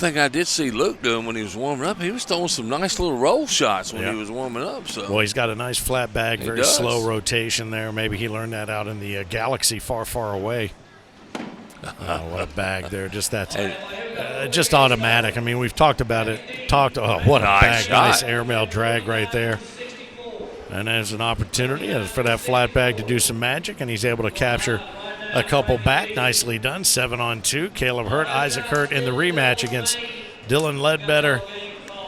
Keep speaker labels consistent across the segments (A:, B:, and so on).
A: thing I did see Luke doing when he was warming up, he was throwing some nice little roll shots when he was warming up. So.
B: Well, he's got a nice flat bag, very slow rotation there. Maybe he learned that out in the galaxy far, far away. What a bag there. Just just automatic. I mean, we've talked about it. What a bag.
A: Shot.
B: Nice airmail drag right there. And there's an opportunity for that flat bag to do some magic, and he's able to capture a couple back. Nicely done. 7-on-2. Kaleb Hurt, Isaac Hurt in the rematch against Dylan Ledbetter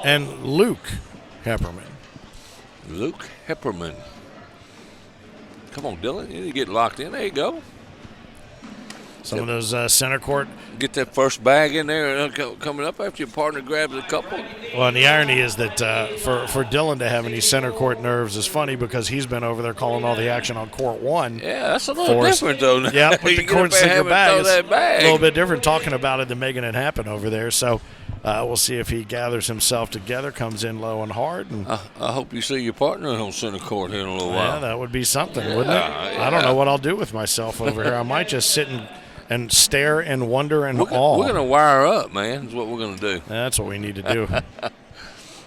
B: and Luke Hepperman.
A: Luke Hepperman. Come on, Dylan. You need to get locked in. There you go.
B: Some of those center court.
A: Get that first bag in there coming up after your partner grabs a couple.
B: Well, and the irony is that for Dylan to have any center court nerves is funny because he's been over there calling all the action on court 1.
A: Yeah, that's a little different, though.
B: Yeah, but the court single bag is
A: a
B: little bit different talking about it than making it happen over there. So we'll see if he gathers himself together, comes in low and hard. And
A: I hope you see your partner on center court here in a little while.
B: Yeah, that would be something, wouldn't it? I don't know what I'll do with myself over here. I might just sit and stare and wonder and awe.
A: We're going to wire up, man, is what we're going to do.
B: That's what we need to do.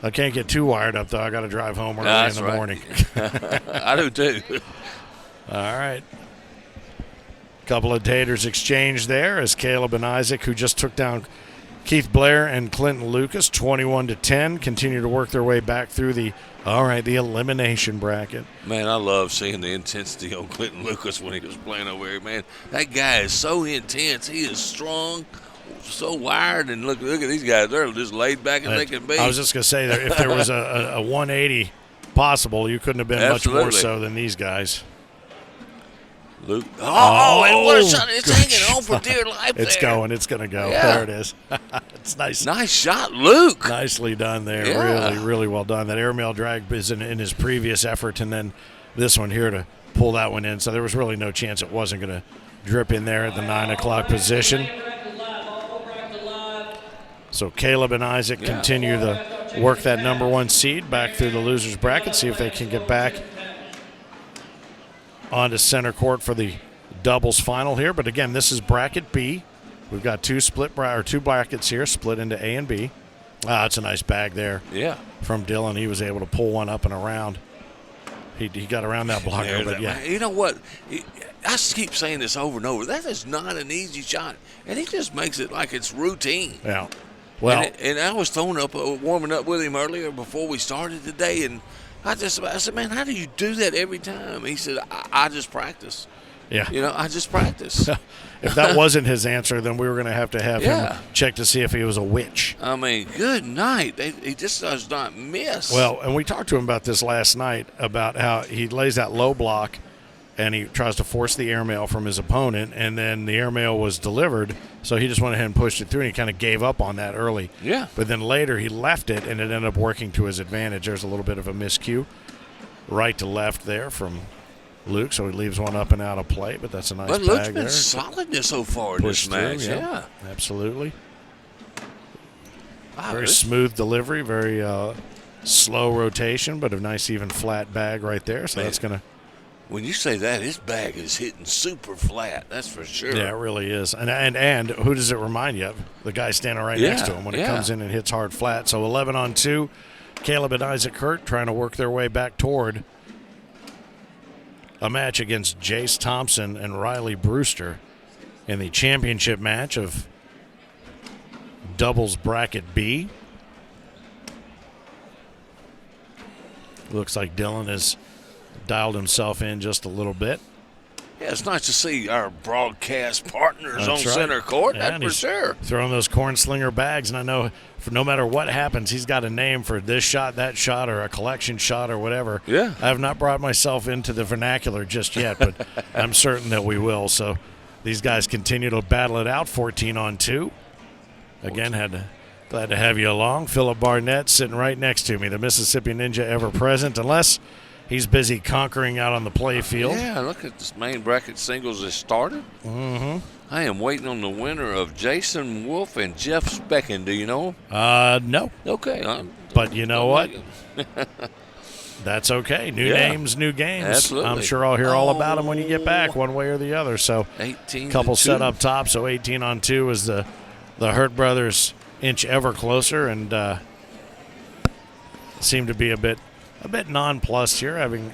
B: I can't get too wired up, though. I got to drive home early in the morning.
A: I do, too.
B: All right. Couple of taters exchanged there as Kaleb and Isaac, who just took down Keith Blair and Clinton Lucas, 21-10, continue to work their way back through the elimination bracket.
A: Man, I love seeing the intensity on Clinton Lucas when he was playing over here, man. That guy is so intense. He is strong, so wired, and look at these guys. They're just laid back as they can be.
B: I was just going to say that if there was a 180 possible, you couldn't have been much more so than these guys.
A: Luke. And what a shot. It's hanging on for dear life
B: It's going to go.
A: Yeah.
B: There it is. It's nice.
A: Nice shot, Luke.
B: Nicely done there.
A: Yeah.
B: Really, really well done. That airmail drag is in his previous effort, and then this one here to pull that one in. So there was really no chance it wasn't going to drip in there at the 9 o'clock position. So Kaleb and Isaac continue to work that number 1 seed back through the losers bracket, see if they can get back onto center court for the doubles final here. But again, this is bracket B. We've got two brackets here, split into A and B. It's a nice bag there.
A: Yeah.
B: From Dylan. He was able to pull one up and around. He got around that blocker, but yeah.
A: You know what? I keep saying this over and over. That is not an easy shot, and he just makes it like it's routine.
B: Yeah. Well,
A: and I was warming up with him earlier before we started today, and I said, man, how do you do that every time? He said, I just practice.
B: Yeah.
A: You know, I just practice.
B: If that wasn't his answer, then we were going to have him check to see if he was a witch.
A: I mean, good night. He just does not miss.
B: Well, and we talked to him about this last night, about how he lays that low block and he tries to force the airmail from his opponent, and then the airmail was delivered, so he just went ahead and pushed it through, and he kind of gave up on that early.
A: Yeah.
B: But then later he left it, and it ended up working to his advantage. There's a little bit of a miscue. Right to left there from Luke, so he leaves one up and out of play, but that's a nice bag there.
A: But Luke's been solid so far in this match. Yeah.
B: Absolutely.
A: Wow,
B: very smooth delivery, very slow rotation, but a nice even flat bag right there, so that's going to...
A: When you say that, his bag is hitting super flat. That's for sure.
B: Yeah, it really is. And who does it remind you of? The guy standing right next to him when it comes in and hits hard flat. So 11-on-2, Kaleb and Isaac Hurt trying to work their way back toward a match against Jace Thompson and Riley Brewster in the championship match of doubles bracket B. Looks like Dylan has dialed himself in just a little bit.
A: Yeah, it's nice to see our broadcast partners on center court. That's for sure.
B: Throwing those corn slinger bags, and I know no matter what happens, he's got a name for this shot, that shot, or a collection shot or whatever.
A: Yeah.
B: I have not brought myself into the vernacular just yet, but I'm certain that we will. So these guys continue to battle it out, 14-on-2. Again, glad to have you along. Philip Barnett sitting right next to me, the Mississippi Ninja ever present, unless he's busy conquering out on the play field.
A: Yeah, look at this main bracket singles that started.
B: Mm-hmm.
A: I am waiting on the winner of Jason Wolf and Jeff Specken. Do you know
B: him? No.
A: Okay.
B: But you know what? That's okay. New names, new games.
A: Absolutely.
B: I'm sure I'll hear all about them when you get back, one way or the other. So,
A: 18
B: couple set up top. So 18-on-2 is the Hurt brothers inch ever closer, and seem to be a bit nonplussed here, having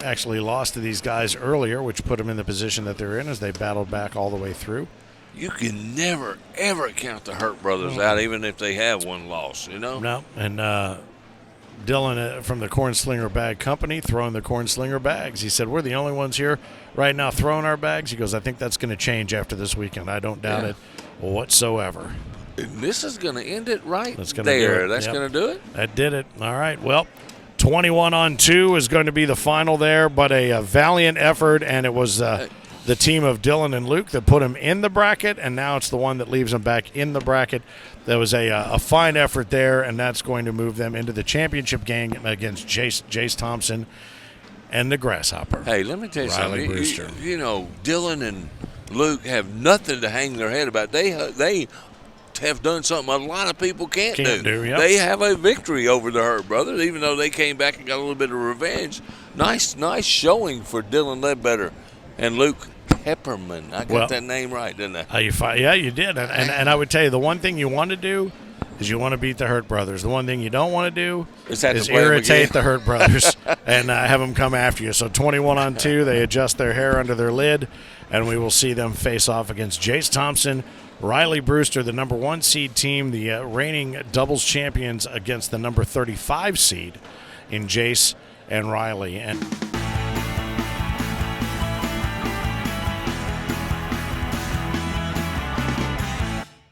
B: actually lost to these guys earlier, which put them in the position that they're in as they battled back all the way through.
A: You can never, ever count the Hurt brothers out, even if they have one loss, you know?
B: No, and Dylan from the Corn Slinger Bag Company throwing the Corn Slinger bags. He said, we're the only ones here right now throwing our bags. He goes, I think that's going to change after this weekend. I don't doubt it whatsoever.
A: And this is going to end it right
B: That's gonna
A: there.
B: do it.
A: That's
B: Yep.
A: going to do it?
B: That did it. All right, well, 21-2 is going to be the final there, but a valiant effort, and it was the team of Dylan and Luke that put him in the bracket, and now it's the one that leaves them back in the bracket. There was a fine effort there, and that's going to move them into the championship game against Jace Thompson and the Grasshopper.
A: Hey, let me tell you
B: Riley
A: something.
B: Brewster.
A: You know, Dylan and Luke have nothing to hang their head about. They have done something a lot of people can't do.
B: Yep.
A: They have a victory over the Hurt brothers, even though they came back and got a little bit of revenge. Nice showing for Dylan Ledbetter and Luke Hepperman. I got that name right, didn't I?
B: Yeah, you did. And I would tell you, the one thing you want to do is you want to beat the Hurt brothers. The one thing you don't want to do is irritate the Hurt brothers and have them come after you. So 21-2, they adjust their hair under their lid, and we will see them face off against Jace Thompson, Riley Brewster, the number 1 seed team, the reigning doubles champions, against the number 35 seed in Jace and Riley. And